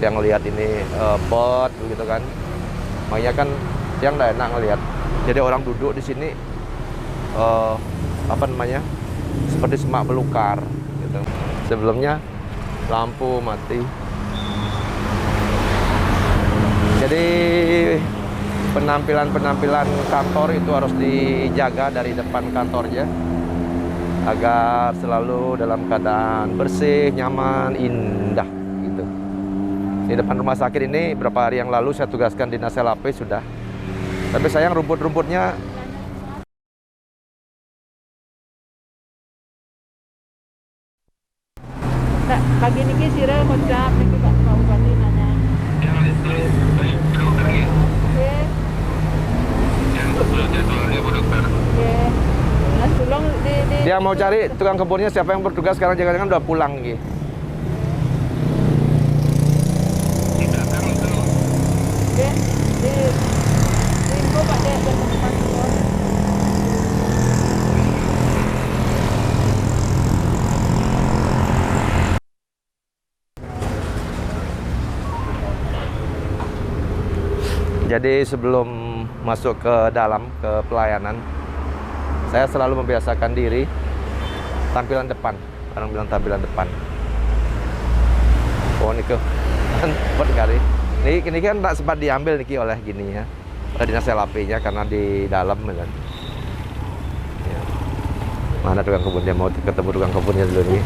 yang lihat ini bot begitu kan. Makanya kan yang nggak enak ngelihat. Jadi orang duduk di sini apa namanya, seperti semak belukar gitu. Sebelumnya lampu mati. Jadi penampilan kantor itu harus dijaga dari depan kantornya agar selalu dalam keadaan bersih, nyaman, indah gitu. Di depan rumah sakit ini beberapa hari yang lalu saya tugaskan dinas LAP sudah. Tapi sayang rumput-rumputnya pagi niki sira ngucap niki Pak Bupati nanya. Nah, tolong dia mau cari tukang kebunnya siapa yang bertugas sekarang, jangan-jangan udah pulang gitu. info Pak Dek berteman. Jadi sebelum masuk ke dalam, ke pelayanan, saya selalu membiasakan diri tampilan depan. Orang bilang tampilan depan. Oh niki kan cepet kali. Ini kan tak sempat diambil niki oleh gini ya, oleh dinas LAP-nya karena di dalam kan. Ya. Mana tukang kebunnya, mau ketemu tukang kebunnya dulu nih.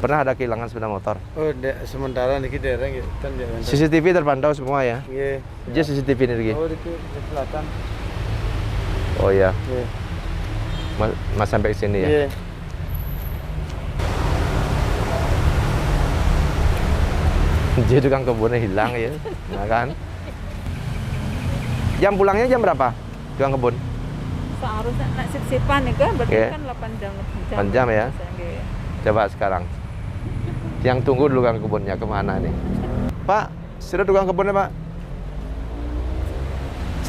Pernah ada kehilangan sepeda motor? Oh, sementara niki dereng gitu kan jangan. CCTV terpantau semua ya? Nggih. Jadi CCTV ini lagi. Oh, di selatan. Oh ya. Nggih. Mas sampai ke sini ya? Nggih. Jadi tukang kebunnya hilang ya, nah kan? Jam pulangnya jam berapa? Tukang kebun? Seharusnya nak sip-sipan nih kan, berarti Oke. kan 8 jam. 8 jam ya? Nggih. Coba sekarang. Yang tunggu dulu tukang kebunnya kemana nih? Pak, sudah tukang kebunnya Pak?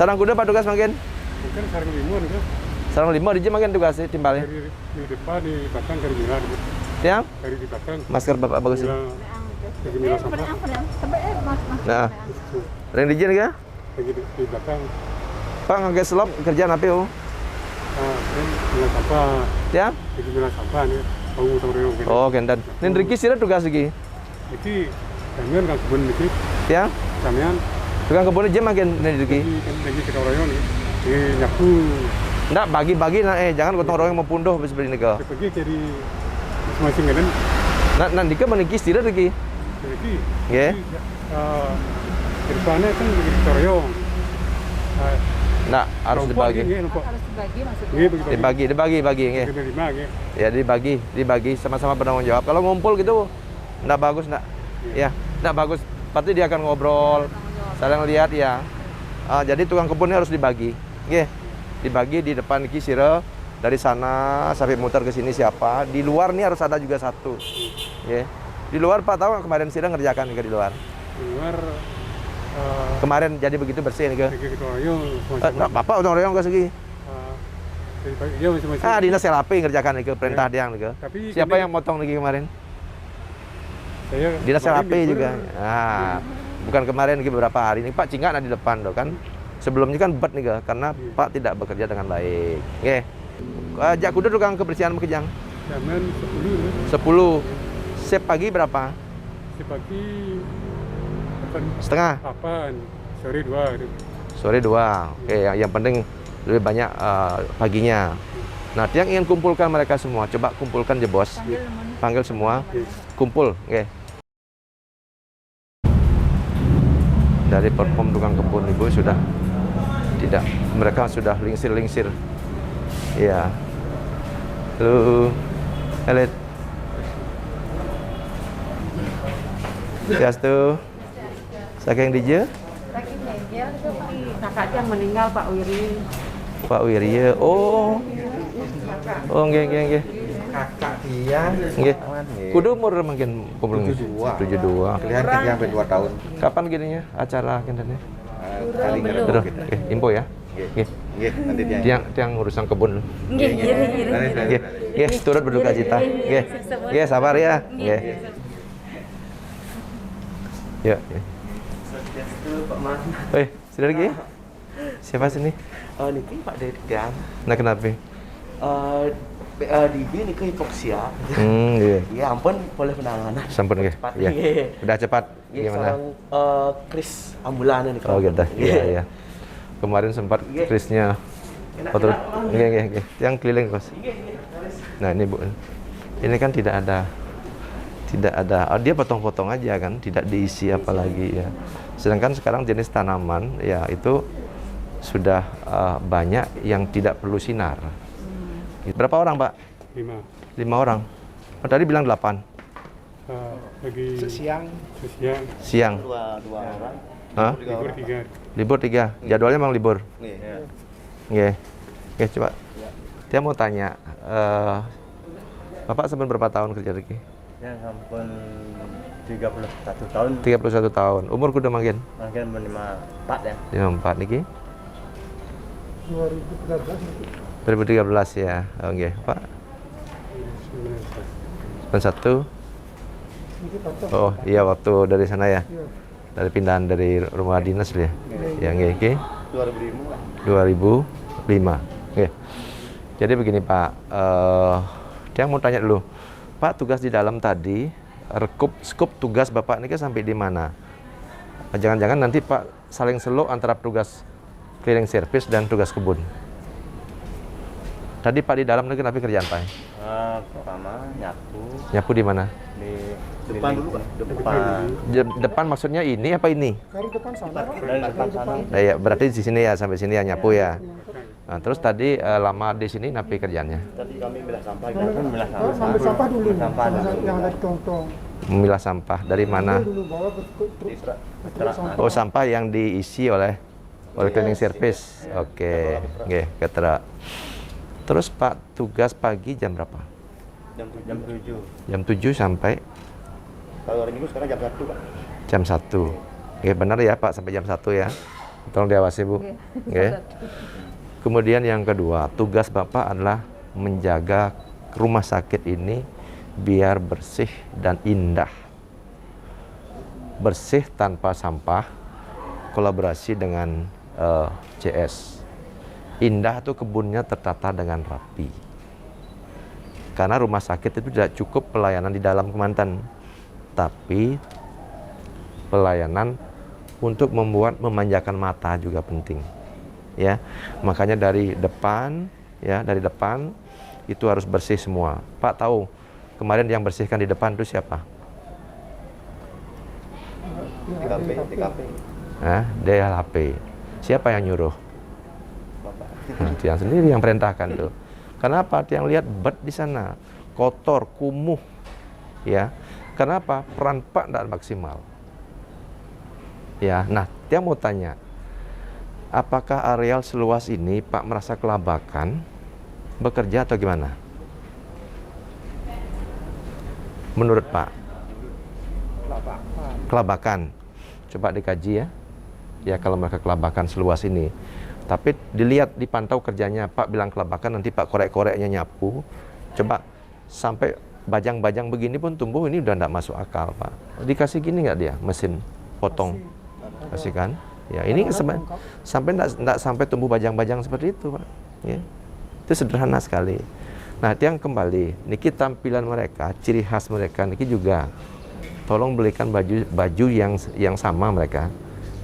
Sarang kuda Pak tugas makin? Mungkin sarang limur itu. Sarang 5 di jam makin tugas sih timbalnya? Di depan di belakang dari milah gitu. Yang? Dari di belakang. Masker Bapak bagus sih. Lagi milah sampah. Sampai Mas. Nah, ring di ya? Lagi di belakang. Pak ngagak selop kerjaan apa ya? Ini milah sampah. Ya? Lagi milah sampah nih. Bangun sama orang. Oh, kendan. Nin Riki sih tugas lagi. Iki kamian kan kebun niki. Ya? Kamian Tukang kebunnya jam makin Nin Riki. lagi kita orang nih. Ini nyapu. Nggak, bagi-bagi nah jangan gotong royong mau punduh seperti ini kau. Pergi jadi masing-masing kan. Nah, nanti ke meniki sih lagi. Jadi Nggih. Ke depannya kan lagi kita royong. Nah, harus dibagi. Harus dibagi maksudnya. Dibagi nggih. Ya dibagi sama-sama bertanggung jawab. Kalau ngumpul gitu nggak bagus nggak. Ya, nggak bagus. Pasti dia akan ngobrol, saling lihat ya. Jadi tukang kebunnya harus dibagi. Nggih. Dibagi di depan iki sira, dari sana sampai muter ke sini siapa. Di luar nih harus ada juga satu. Nggih. Di luar Pak tahu kemarin sira ngerjakan nih di luar. Di luar Kemarin jadi begitu bersih nih ke. lagi kita royong. Nggak Bapak gotong royong ke segi. Iya masing-masing. Dinas LAP ngerjakan nih ke perintah dia nih ke. Tapi Siapa ini- yang motong lagi kemarin? Saya Dinas kemarin LAP libur. juga. Bukan kemarin lagi beberapa hari ini Pak Cingak ada di depan loh kan. Sebelumnya kan bet nih ke, karena Pak tidak bekerja dengan baik. Oke. Jak kuda tukang kebersihan Mekejang. Jaman 10 10. Sip pagi berapa? si pagi Setengah. 8 sore 2 gitu. Sore 2. Oke, yang penting lebih banyak paginya. Nah, yang ingin kumpulkan mereka semua, coba kumpulkan je bos. Panggil semua. Kumpul, oke. Dari perform tukang kebun Ibu sudah tidak, mereka sudah lingsir-lingsir. Iya. Halo. Elit. Siastu. Saking DJ. Lagi meninggal itu kakak yang meninggal Pak Wiri. Pak Wirya. Oh. Oh, nggih. Kakak dia Nggih. Kudu umur makin kumpul 72. kelihatan dia sampai 2 tahun. Kapan gininya acara kendane? Kali Terus, oke, info ya. Nggih. Nggih, nanti dia. Tiang urusan kebun. Nggih, Nggih, nggih, turut berduka cita. Nggih. Nggih, sabar ya. Nggih. Ya. Pak Man. Sudah lagi? Siapa sini? Niki Pak Dedgan. Nah, kenapa? DB niki hipoksia. Iya. Ya ampun, boleh penanganan. Sampun nggih. Cepat. Iya. Nggih. Udah cepat. Nggih, Gimana? seorang kris ambulan ini. Oh, gitu. Iya, iya. Kemarin sempat krisnya betul. Nggih. Yang keliling, Bos. Nah, ini Bu. Ini kan tidak ada dia potong-potong aja kan, tidak diisi apalagi ya. Sedangkan sekarang jenis tanaman ya itu sudah banyak yang tidak perlu sinar. Berapa orang, Pak? 5. 5 orang. Oh, tadi bilang 8. Lagi Siang. Siang. Dua orang. Hah? libur 3. Libur 3. Jadwalnya memang libur. Nggih. Oke, coba. Dia mau tanya, Bapak sampai berapa tahun kerja lagi? Yang ampun 31 tahun. 31 tahun. Umur kudu makin? Mungkin 54 ya. 54 niki? 2013 ya. Oke, Pak. 91. Oh, iya waktu dari sana ya. Dari pindahan dari rumah dinas ya. Ya, nggih. 2005. Oke. Jadi begini, Pak. Dia mau tanya dulu. Pak, tugas di dalam tadi, skup tugas Bapak ini kan sampai di mana? Jangan-jangan nanti Pak saling seluk antara tugas cleaning service dan tugas kebun. Tadi Pak di dalam lagi kenapa kerjaan Pak? Pertama nyapu Nyapu di mana? di depan dulu, Pak. Depan maksudnya ini apa ini? Dari depan sana. Nah, ya, berarti di sini ya, sampai sini ya nyapu ya. Nah, terus tadi lama di sini napi kerjanya? Tadi kami milah sampah, kita kan milah sampah. Ambil sampah dulu, Sampah yang ada di tong-tong. Memilah sampah dari mana? Dulu bawa ke truk sampah. Oh, sampah yang diisi oleh cleaning service. Oke, oke, ketra. Terus Pak tugas pagi jam berapa? Jam 7. Jam 7 sampai Kalau hari Minggu sekarang jam 1, Pak. jam 1. Oke, benar ya Pak, sampai jam 1 ya. Tolong diawasi Bu. Oke. Kemudian yang kedua, tugas Bapak adalah menjaga rumah sakit ini biar bersih dan indah. Bersih tanpa sampah, kolaborasi dengan CS. Indah itu kebunnya tertata dengan rapi. Karena rumah sakit itu tidak cukup pelayanan di dalam Kemanten, tapi pelayanan untuk memanjakan mata juga penting. Ya, makanya dari depan itu harus bersih semua. Pak tahu kemarin yang bersihkan di depan itu siapa? TKP. Nah, DLHP. Siapa yang nyuruh? Nah, Tiang sendiri yang perintahkan tuh. Kenapa? Tiang lihat bed di sana kotor, kumuh, ya. Kenapa? Peran Pak tidak maksimal. Ya, nah, Tiang mau tanya. Apakah areal seluas ini Pak merasa kelabakan bekerja atau gimana? Menurut Pak? Kelabakan. Coba dikaji ya. Ya kalau mereka kelabakan seluas ini. Tapi dilihat, dipantau kerjanya. Pak bilang kelabakan, nanti Pak korek-koreknya nyapu. Coba sampai bajang-bajang begini pun tumbuh, ini udah tidak masuk akal Pak. Dikasih gini nggak dia mesin potong? Kasih kan? Ya, ini sampai enggak sampai tumbuh bajang-bajang seperti itu, Pak. Ya. Itu sederhana sekali. Nah, itu yang kembali, niki tampilan mereka, ciri khas mereka niki juga. Tolong belikan baju yang sama mereka.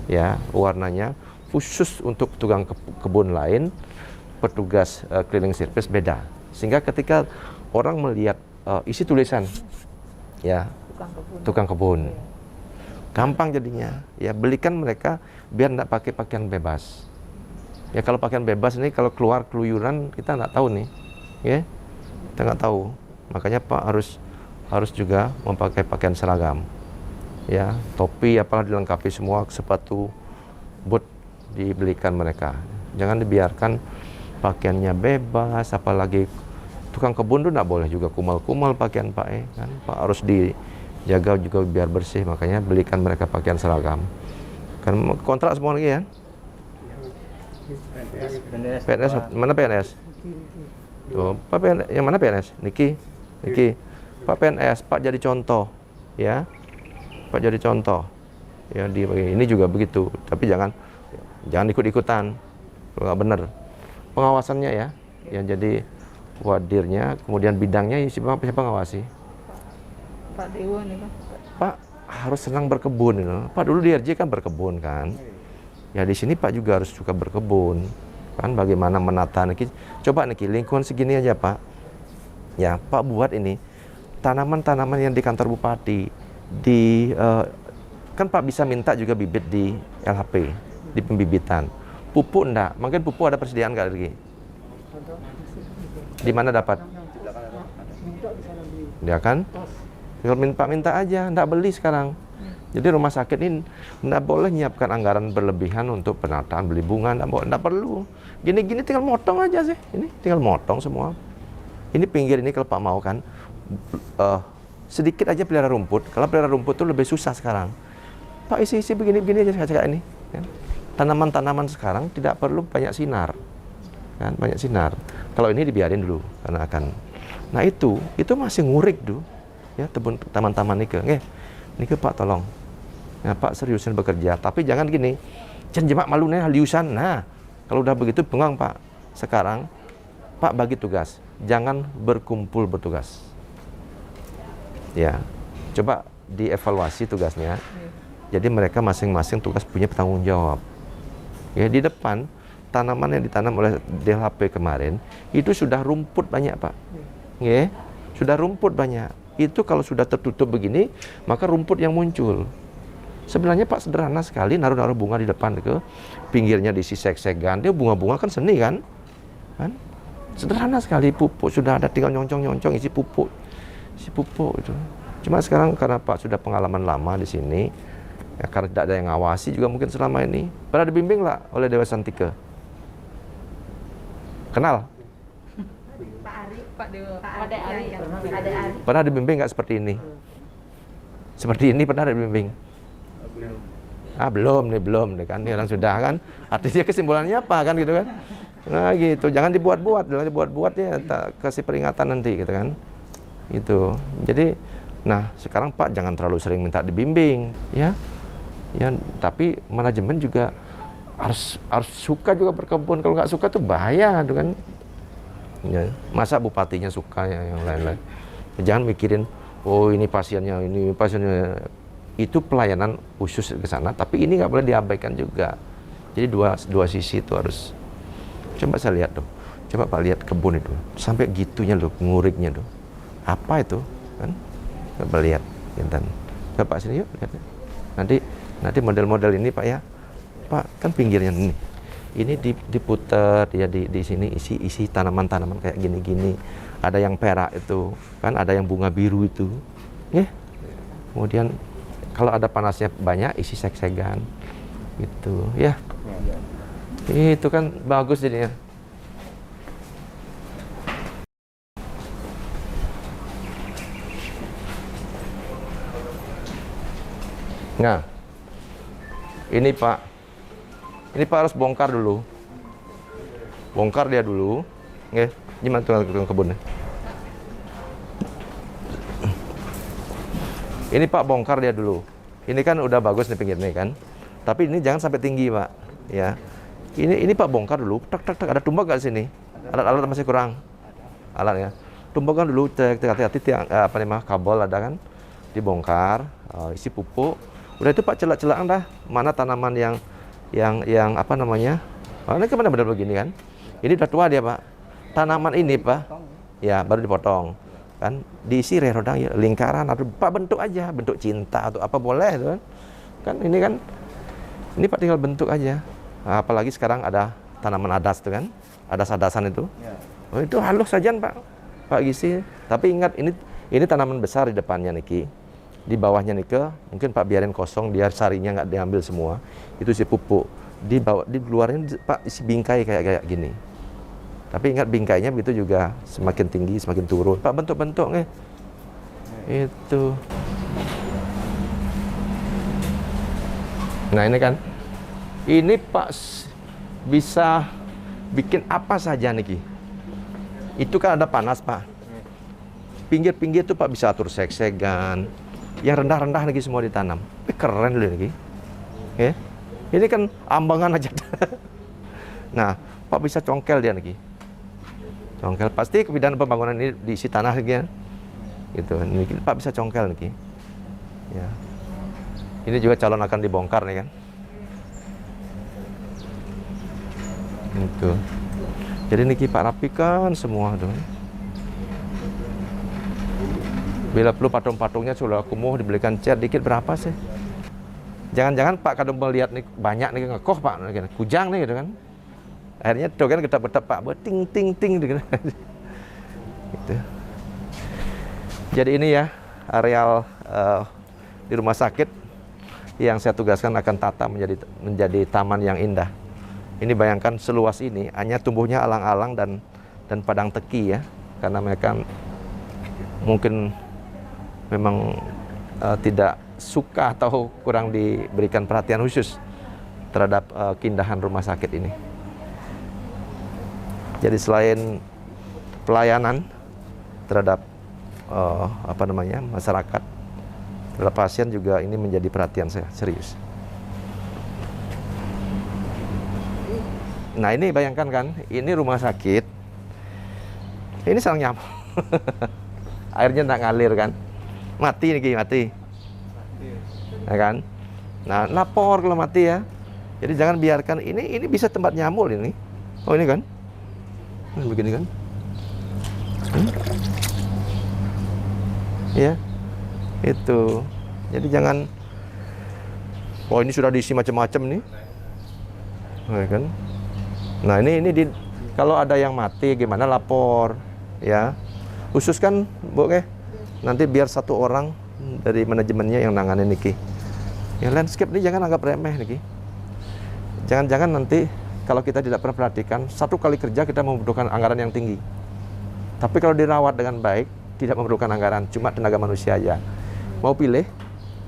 Ya, warnanya khusus untuk tukang kebun lain, petugas cleaning service beda. Sehingga ketika orang melihat isi tulisan ya, tukang kebun. Gampang jadinya. Ya, belikan mereka biar tidak pakai pakaian bebas. Ya, kalau pakaian bebas ini kalau keluar keluyuran kita nggak tahu nih. Ya. Kita nggak tahu. Makanya Pak harus juga memakai pakaian seragam. Ya, topi apalah dilengkapi semua, sepatu, boot dibelikan mereka. Jangan dibiarkan pakaiannya bebas, apalagi tukang kebun itu nggak boleh juga kumal-kumal pakaian Pak kan. Pak harus dijaga juga biar bersih, makanya belikan mereka pakaian seragam. Kan kontrak semua lagi ya? PNS, mana PNS? Tuh, Pak PNS, yang mana PNS? Niki. Pak PNS, Pak jadi contoh, ya. Pak jadi contoh. Ya ini juga begitu, tapi jangan ikut-ikutan. Kalau nggak benar. Pengawasannya ya, yang jadi wadirnya, kemudian bidangnya siapa ngawasi? Pak Dewa nih Pak. Pak harus senang berkebun, Pak dulu di RJ kan berkebun kan. Ya di sini Pak juga harus suka berkebun, kan bagaimana menata niki. Coba niki lingkungan segini aja Pak. Ya Pak buat ini tanaman-tanaman yang di kantor bupati, kan Pak bisa minta juga bibit di LHP, di pembibitan. Pupuk enggak, mungkin pupuk ada persediaan nggak lagi? Di mana dapat? Dia kan? Tinggal minta aja, enggak beli sekarang. Jadi rumah sakit ini enggak boleh nyiapkan anggaran berlebihan untuk penataan, beli bunga, enggak perlu. Gini-gini tinggal motong aja sih. Ini tinggal motong semua. Ini pinggir ini kalau Pak mau kan, sedikit aja pelihara rumput. Kalau pelihara rumput itu lebih susah sekarang. Pak isi begini-begini aja kayak ini. Kan? Tanaman-tanaman sekarang tidak perlu banyak sinar. Kan? Banyak sinar. Kalau ini dibiarin dulu karena akan. Nah itu masih ngurik dulu. Ya, taman-taman nike. Nike Pak tolong. Ya, Pak seriusin bekerja, tapi jangan gini. Jemak malunya haliusan. Nah, kalau udah begitu bengang Pak. Sekarang Pak bagi tugas. Jangan berkumpul bertugas. Ya. Coba dievaluasi tugasnya. Jadi mereka masing-masing tugas punya tanggung jawab. Ya, di depan tanaman yang ditanam oleh DLHP kemarin itu sudah rumput banyak Pak. Ya, sudah rumput banyak. Itu kalau sudah tertutup begini, maka rumput yang muncul. Sebenarnya Pak sederhana sekali naruh bunga di depan ke pinggirnya diisi seg-segan. Dia bunga-bunga kan seni kan? Sederhana sekali, pupuk sudah ada, tinggal nyongcong isi pupuk itu. Cuma sekarang karena Pak sudah pengalaman lama di sini, ya, karena tidak ada yang ngawasi juga mungkin selama ini. Pernah dibimbing lah oleh Dewa Santika? Kenal? Pak Dewa. Ada Ari. Pernah dibimbing nggak seperti ini? Seperti ini pernah dibimbing? Belum nih kan. Ini orang sudah kan. Artinya kesimpulannya apa kan gitu kan? Nah gitu. Jangan dibuat-buat ya. Tak kasih peringatan nanti gitu kan. Gitu. Jadi, nah sekarang Pak jangan terlalu sering minta dibimbing, ya. Ya, tapi manajemen juga harus suka juga berkebun. Kalau nggak suka tuh bahaya, gitu kan. Ya, masa bupatinya suka yang lain-lain. Jangan mikirin, oh ini pasiennya. Itu pelayanan khusus ke sana, tapi ini nggak boleh diabaikan juga. Jadi dua sisi itu harus. Coba saya lihat tuh. Coba Pak lihat kebun itu. Sampai gitunya loh, nguriknya tuh. Apa itu? Kan? Coba lihat. Intan. Coba Pak sini yuk lihat. Nanti model-model ini Pak ya. Pak kan pinggirnya nih. Ini diputar ya di sini isi tanaman-tanaman kayak gini-gini. Ada yang perak itu, kan ada yang bunga biru itu. Ya. Kemudian kalau ada panasnya banyak isi seg-segan. Gitu, ya. Itu kan bagus jadinya. Nah. Ini Pak harus bongkar dulu. Bongkar dia dulu. Oke, gimana tuh kebunnya? Ini Pak bongkar dia dulu. Ini kan udah bagus nih pinggirnya kan. Tapi ini jangan sampai tinggi Pak. Ya. Ini Pak bongkar dulu. Tak. Ada tumbak nggak di sini? Alat masih kurang. Alatnya. Tumbakkan dulu. Hati-hati kabel ada kan. Dibongkar. Isi pupuk. Udah itu Pak celak-celakan dah. Mana tanaman yang apa namanya? Ini kemana benar begini kan? Ini udah tua dia Pak. Tanaman ini Pak, ya baru dipotong, kan? Diisi rodang ya, lingkaran atau Pak bentuk aja, bentuk cinta atau apa boleh, itu kan? Kan ini Pak tinggal bentuk aja. Nah, apalagi sekarang ada tanaman adas tuh kan? Adas-adasan itu. Oh, itu halus saja Pak Gisi. Tapi ingat ini tanaman besar di depannya niki. Di bawahnya nih mungkin Pak biarin kosong, biar sarinya nggak diambil semua. Itu si pupuk. Di luarnya Pak isi bingkai kayak gini. Tapi ingat bingkainya begitu juga semakin tinggi semakin turun. Pak bentuk-bentuk nih. Itu. Nah ini kan. Ini Pak bisa bikin apa saja niki. Itu kan ada panas Pak. Pinggir-pinggir tuh Pak bisa atur seg-segan. Yang rendah-rendah niki semua ditanam. Keren loh niki. Ya. Ini kan ambangan aja. Nah, Pak bisa congkel dia niki. Congkel pasti kebidanan pembangunan ini diisi tanah lagi ya. Gitu. Niki Pak bisa congkel niki. Ya. Ini juga calon akan dibongkar nih kan. Itu. Jadi niki Pak rapikan semua tuh. Bila perlu patung-patungnya sudah kumuh dibelikan cat dikit berapa sih? Jangan-jangan Pak kadang melihat nih banyak nih ngekoh Pak, kujang nih gitu kan. Akhirnya tuh kan getap-getap Pak, ting ting ting gitu. Gitu. Jadi ini ya areal di rumah sakit yang saya tugaskan akan tata menjadi taman yang indah. Ini bayangkan seluas ini hanya tumbuhnya alang-alang dan padang teki ya, karena mereka mungkin memang tidak suka atau kurang diberikan perhatian khusus terhadap keindahan rumah sakit ini. Jadi selain pelayanan terhadap masyarakat, terhadap pasien juga ini menjadi perhatian saya serius. Nah ini bayangkan kan, ini rumah sakit, ini sarang nyamuk, airnya tak ngalir kan, mati nih mati, ya kan? Nah lapor kalau mati ya, jadi jangan biarkan ini bisa tempat nyamuk ini, oh ini kan, begini kan, ya itu, jadi jangan, oh ini sudah diisi macam-macam nih, ya kan? Nah ini kalau ada yang mati gimana lapor ya, khusus kan Bu nanti biar satu orang dari manajemennya yang nanganin niki. Ya landscape ini jangan anggap remeh niki. Jangan-jangan nanti kalau kita tidak pernah perhatikan, satu kali kerja kita membutuhkan anggaran yang tinggi. Tapi kalau dirawat dengan baik tidak memerlukan anggaran, cuma tenaga manusia aja. Mau pilih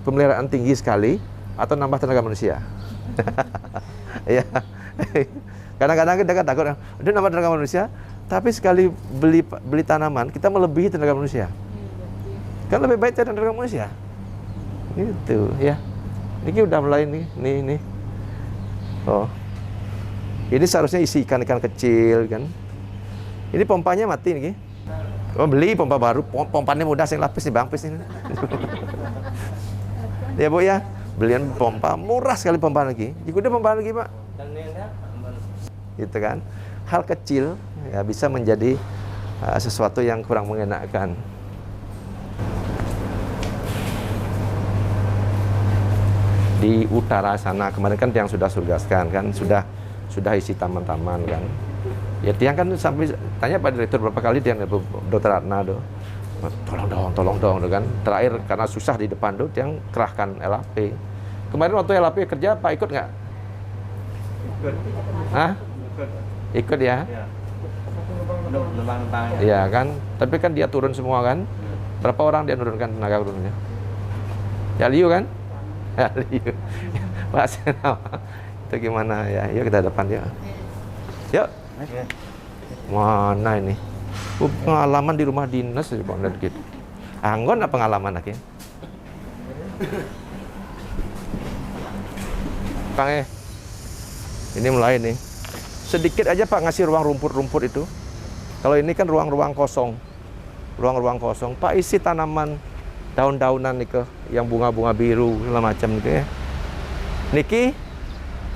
pemeliharaan tinggi sekali atau nambah tenaga manusia? Ya. Kadang-kadang kita kan takut, udah nambah tenaga manusia, tapi sekali beli tanaman, kita melebihi tenaga manusia. Kan lebih baik cari tenaga manusia. Gitu, ya. Ini udah mulai nih. Oh. Ini seharusnya isi ikan-ikan kecil, kan. Ini pompanya mati nih. Oh, beli pompa baru, pompanya mudah, saya lapis nih, Bang, lapis ini. Ya, Bu, ya. Belian pompa, murah sekali pompa lagi. Juga udah pompa lagi, Pak. Gitu kan, hal kecil ya bisa menjadi sesuatu yang kurang mengenakan. Di utara sana kemarin kan yang sudah surgaskan kan, sudah isi taman-taman kan. Ya tiang kan sampai tanya Pak Direktur berapa kali tiang Dr. Ratna tuh, tolong dong kan. Terakhir karena susah di depan tuh tiang kerahkan LHP. Kemarin waktu LHP kerja Pak ikut nggak? Ikut. Hah? Ikut ya? Numpang-numpang. Iya kan? Tapi kan dia turun semua kan? Berapa orang dia menurunkan tenaga turunnya? Ya Liu kan? Ya Liu. Pak Senama. Itu gimana ya? Yuk kita depan ya. Yuk. Mana ini? Pengalaman di rumah dinas di Pondok gitu. Anggon apa pengalaman lagi? Kang ini mulai nih. Sedikit aja Pak ngasih ruang rumput-rumput itu. Kalau ini kan ruang-ruang kosong. Ruang-ruang kosong. Pak isi tanaman daun-daunan nih ke yang bunga-bunga biru segala macam gitu ya. Niki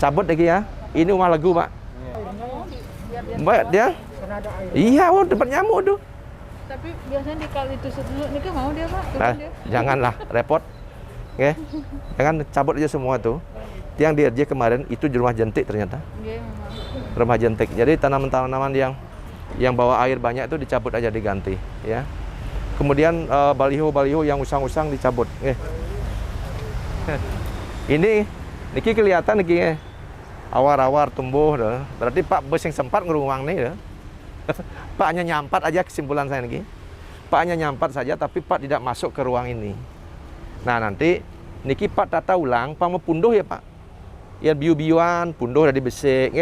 cabut lagi ya. Ini rumah lagu, Pak. Mbak dia? Iya, oh tempat nyamuk tuh. Tapi biasanya di kali itu dulu Niki mau dia, Pak. Nah, janganlah repot. Oke. Jangan cabut aja semua tuh. Yang di RJ kemarin itu di rumah jentik ternyata. Iya, Rumah jentik. Jadi tanaman-tanaman yang bawa air banyak itu dicabut aja diganti, ya. Kemudian baliho-baliho yang usang-usang dicabut. Ini niki kelihatan niki awar-awar tumbuh. Berarti Pak bos yang sempat ngeruang nih. Pak hanya nyampat aja, kesimpulan saya niki. Pak hanya nyampat saja, tapi Pak tidak masuk ke ruang ini. Nah nanti niki Pak tata ulang, Pak mau punduh ya Pak. Ya biu-biuan, punduh dari besik,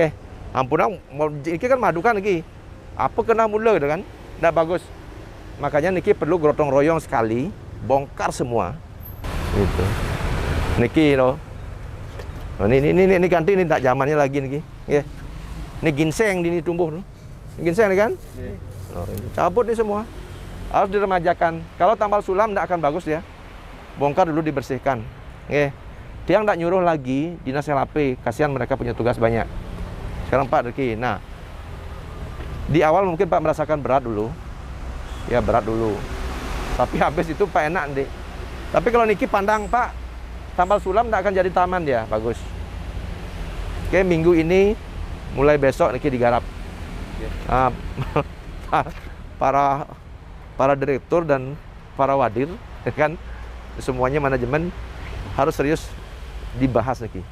Ampunang ini kan madu kan lagi. Apa kena mula tu kan? Dah bagus. Makanya niki perlu gotong royong sekali, bongkar semua. Gitu. Niki loh. Oh, ini ganti ini tak zamannya lagi niki. Nggih. Ini ginseng ini tumbuh tu. Ginseng ni kan? Oh, ini cabut ni semua. Harus diremajakan. Kalau tambal sulam tak akan bagus dia. Bongkar dulu dibersihkan. Nggih. Tiang tak nyuruh lagi dinas LHP, kasihan mereka punya tugas banyak. Sekarang Pak Deki. Nah, di awal mungkin Pak merasakan berat dulu. Ya berat dulu. Tapi habis itu Pak enak nanti. Tapi kalau niki pandang Pak, tambal sulam tak akan jadi taman dia, bagus. Oke, minggu ini mulai besok niki digarap. Para direktur dan para wadir kan semuanya manajemen harus serius dibahas lagi.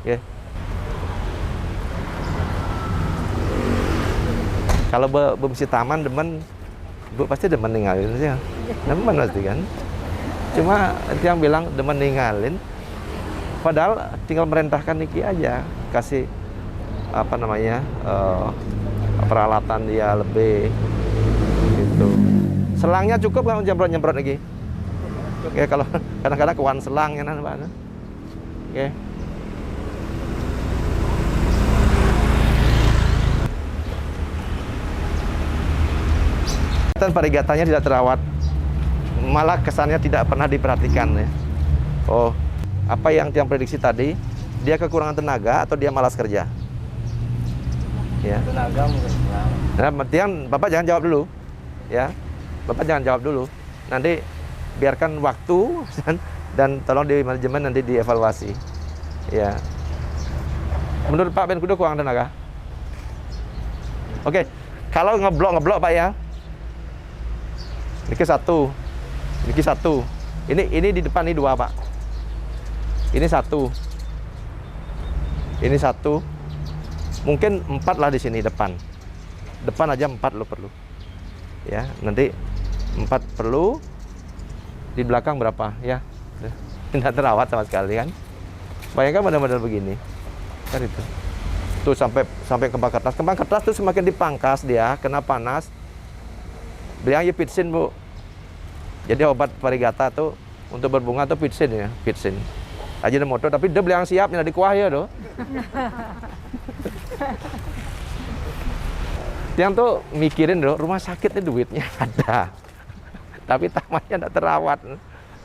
Ya. Kalau bersih taman demen, Bu pasti demen ninggalin sih. Demen pasti kan. Cuma yang bilang demen ninggalin, padahal tinggal merentahkan niki aja, kasih apa namanya peralatan dia lebih gitu. Selangnya cukup kalau nyemprot lagi. Oke, kalau kadang-kadang kewan selangnya Pak. Oke. Dan parigatanya tidak terawat, malah kesannya tidak pernah diperhatikan ya. Oh, apa yang tiang prediksi tadi, dia kekurangan tenaga atau dia malas kerja? Ya. Tenaga mungkin. Nah, tiang Bapak jangan jawab dulu, ya. Bapak jangan jawab dulu. Nanti biarkan waktu dan tolong di manajemen nanti dievaluasi. Ya. Menurut Pak Ben Kudo kurang tenaga? Oke. Kalau ngeblok Pak ya. Niki satu. Ini di depan ini 2 Pak. Ini 1. Ini 1. Mungkin 4 lah di sini depan. Depan aja 4 lo perlu. Ya, nanti 4 perlu. Di belakang berapa? Ya. Tidak terawat sama sekali kan. Bayangkan benar-benar begini. Kan itu. Tuh sampai kembang kertas. Kembang kertas tuh semakin dipangkas dia, kena panas. Beliau ya pitsin, Bu. Jadi obat varigata tuh untuk berbunga tuh pitsin ya, pitsin. Ajinomoto tapi dia beliau siapnya di kuah ya tuh. Tiang tuh mikirin loh, rumah sakitnya duitnya ada. Tapi tamannya tidak terawat.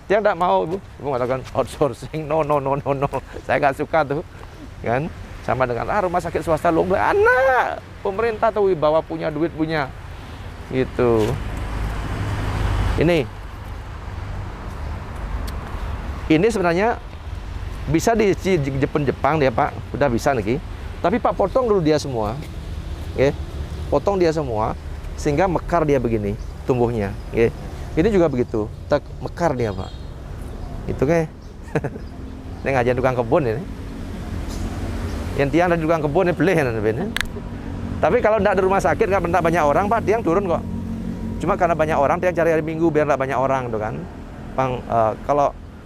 Tiang tidak mau, Bu. Ibu mengatakan outsourcing. No. Saya nggak suka tuh. Kan? Sama dengan rumah sakit swasta lu anak. Pemerintah tuh wibawa punya duit punya. Gitu. Ini sebenarnya bisa di Jepang dia Pak, udah bisa nih. Tapi Pak potong dulu dia semua, ya, potong dia semua sehingga mekar dia begini tumbuhnya. Ya. Ini juga begitu, tak mekar dia Pak. Itu kayak, ini ngajarin tukang kebun ini. Yang tiang dari tukang kebun ini beli ya. Tapi kalau tidak ada rumah sakit, nggak banyak orang Pak, tiang turun kok. Cuma karena banyak orang, tiang cari hari Minggu biar nggak banyak orang tuh kan.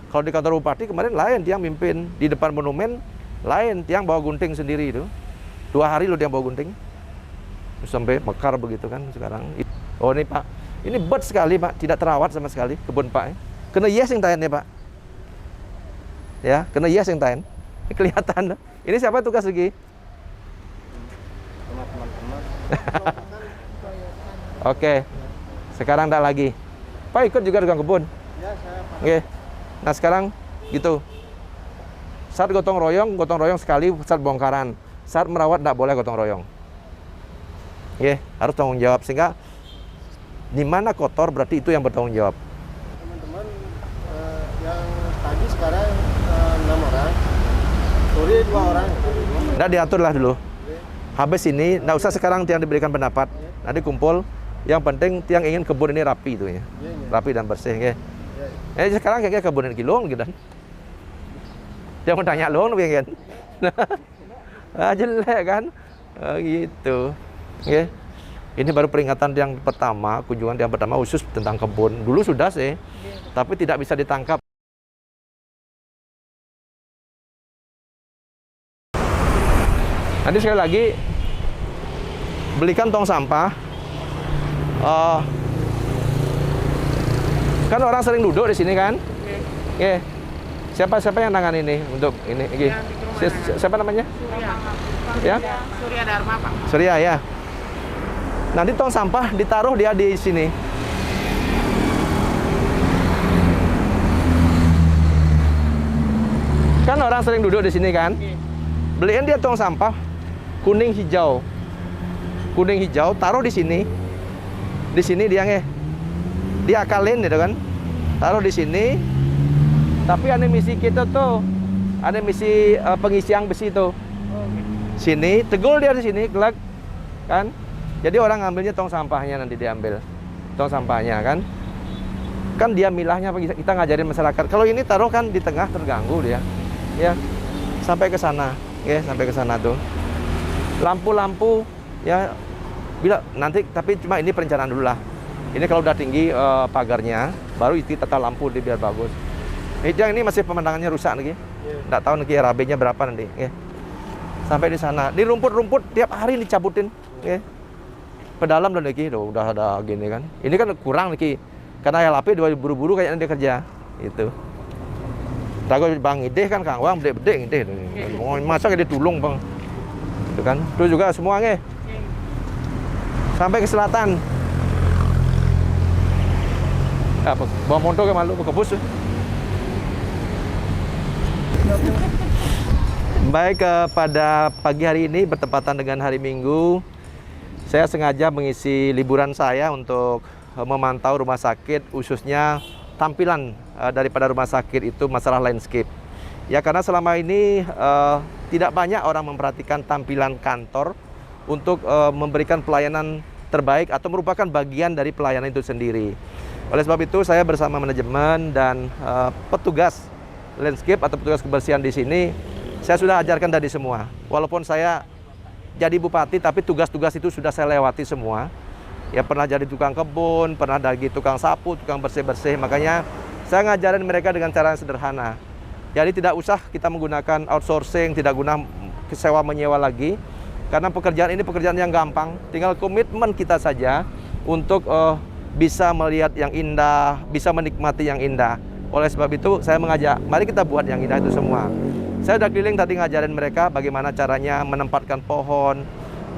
Kalau di kantor bupati kemarin lain, tiang mimpin di depan monumen lain, tiang bawa gunting sendiri itu. 2 hari loh tiang bawa gunting. Sampai mekar begitu kan sekarang. Oh ini Pak, ini bet sekali Pak, tidak terawat sama sekali kebun Pak. Kena yes yang tahan ya Pak. Ya, kena yes yang tahan. Ini kelihatan. Ini siapa tugas lagi? Oke. Sekarang tak lagi. Pak ikut juga dengan kebun. Ya, saya Pak. Oke. Nah, sekarang gitu. Saat gotong royong sekali saat bongkaran. Saat merawat tidak boleh gotong royong. Oke, harus tanggung jawab sehingga di mana kotor berarti itu yang bertanggung jawab. Teman-teman yang tadi sekarang 6 orang. Sore 2 orang. Nah, diaturlah dulu. Habis ini, nggak usah sekarang tiang diberikan pendapat. Nanti kumpul. Yang penting tiang ingin kebun ini rapi itu ya, rapi dan bersih. Okay. Sekarang kayak kebun ini kilong gitu. Dia mau tanya loh, kan? Jelek kan? Gitu. Okay. Ini baru peringatan yang pertama, kunjungan yang pertama khusus tentang kebun. Dulu sudah sih, tapi tidak bisa ditangkap. Nanti sekali lagi belikan tong sampah. Kan orang sering duduk di sini kan? Oke. Siapa yang tangan ini untuk ini? Oke. Siapa namanya? Surya. Ya? Surya Dharma, Pak. Surya ya. Nanti tong sampah ditaruh dia di sini. Kan orang sering duduk di sini kan? Beliin dia tong sampah kuning hijau. Kuning hijau taruh di sini. Di sini dia diakalin gitu kan. Taruh di sini. Tapi ada misi kita tuh. Ada misi pengisian besi tuh. Sini, tegul dia di sini, gelak kan? Jadi orang ngambilnya tong sampahnya nanti diambil. Tong sampahnya kan? Kan dia milahnya kita ngajarin masyarakat. Kalau ini taruh kan di tengah terganggu dia. Ya. Sampai ke sana. Ya, sampai ke sana tuh. Lampu-lampu ya bila nanti tapi cuma ini perencanaan dulu lah. Ini kalau udah tinggi pagarnya, baru itu tata lampu dia biar bagus. Yang ini masih pemandangannya rusak lagi. Nggak tahu nanti RAB-nya berapa nanti. Ya. Sampai di sana. Di rumput-rumput tiap hari dicabutin. Ya. Pedalam dan lagi, udah ada gini kan. Ini kan kurang lagi. Karena LAP buru-buru kayaknya dia kerja. Itu. Rago Bang Ide kan Kang Wang bedek Ide. Masa dia tulung Bang. Itu kan. Itu juga semua nge. Sampai ke selatan. Apa? Bawa motor ke malu ke bus. Baik, pada pagi hari ini bertepatan dengan hari Minggu, saya sengaja mengisi liburan saya untuk memantau rumah sakit, khususnya tampilan daripada rumah sakit itu masalah landscape. Ya, karena selama ini tidak banyak orang memperhatikan tampilan kantor untuk memberikan pelayanan terbaik atau merupakan bagian dari pelayanan itu sendiri. Oleh sebab itu, saya bersama manajemen dan petugas landscape atau petugas kebersihan di sini, saya sudah ajarkan tadi semua. Walaupun saya jadi bupati, tapi tugas-tugas itu sudah saya lewati semua. Ya, pernah jadi tukang kebun, pernah jadi tukang sapu, tukang bersih-bersih. Makanya saya ngajarin mereka dengan cara yang sederhana. Jadi tidak usah kita menggunakan outsourcing, tidak guna sewa menyewa lagi. Karena pekerjaan ini pekerjaan yang gampang. Tinggal komitmen kita saja untuk bisa melihat yang indah, bisa menikmati yang indah. Oleh sebab itu saya mengajak, mari kita buat yang indah itu semua. Saya udah keliling tadi ngajarin mereka bagaimana caranya menempatkan pohon,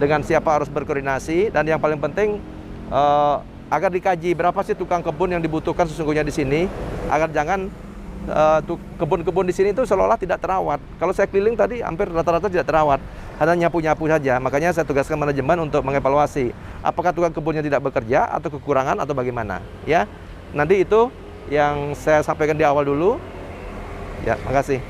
dengan siapa harus berkoordinasi, dan yang paling penting agar dikaji berapa sih tukang kebun yang dibutuhkan sesungguhnya di sini, agar jangan kebun-kebun di sini itu seolah-olah tidak terawat. Kalau saya keliling tadi hampir rata-rata tidak terawat, hanya nyapu-nyapu saja. Makanya saya tugaskan manajemen untuk mengevaluasi apakah tukang kebunnya tidak bekerja atau kekurangan atau bagaimana. Ya, nanti itu yang saya sampaikan di awal dulu. Ya, makasih.